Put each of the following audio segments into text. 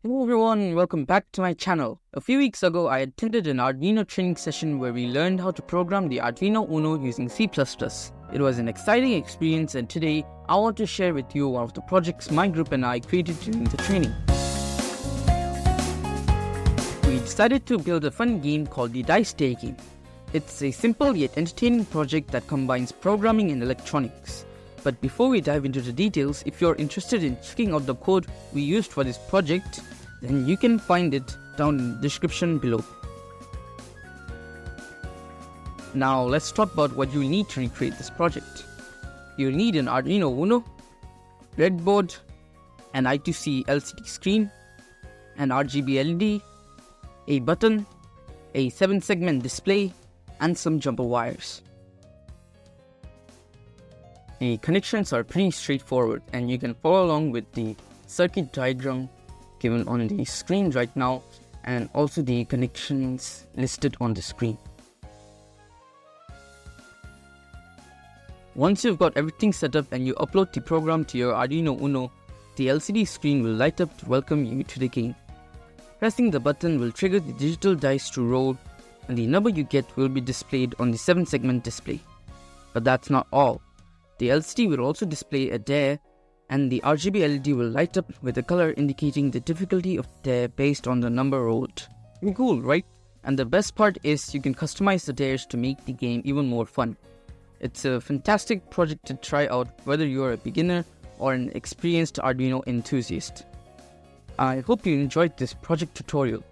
Hello everyone, welcome back to my channel. A few weeks ago, I attended an Arduino training session where we learned how to program the Arduino Uno using C++. It was an exciting experience, and today I want to share with you one of the projects my group and I created during the training. We decided to build a fun game called the Dice.ino game. It's a simple yet entertaining project that combines programming and electronics. But before we dive into the details, if you're interested in checking out the code we used for this project, then you can find it down in the description below. Now let's talk about what you'll need to recreate this project. You'll need an Arduino Uno, breadboard, an I2C LCD screen, an RGB LED, a button, a 7-segment display, and some jumper wires. The connections are pretty straightforward, and you can follow along with the circuit diagram given on the screen right now, and also the connections listed on the screen. Once you've got everything set up and you upload the program to your Arduino Uno, the LCD screen will light up to welcome you to the game. Pressing the button will trigger the digital dice to roll, and the number you get will be displayed on the 7-segment display. But that's not all. The LCD will also display a dare, and the RGB LED will light up with a color indicating the difficulty of the dare based on the number rolled. Pretty cool, right? And the best part is you can customize the dares to make the game even more fun. It's a fantastic project to try out whether you're a beginner or an experienced Arduino enthusiast. I hope you enjoyed this project tutorial.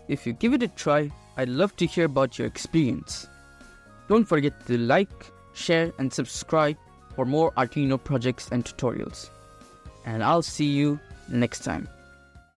If you give it a try, I'd love to hear about your experience. Don't forget to like, share, and subscribe for more Arduino projects and tutorials. And I'll see you next time.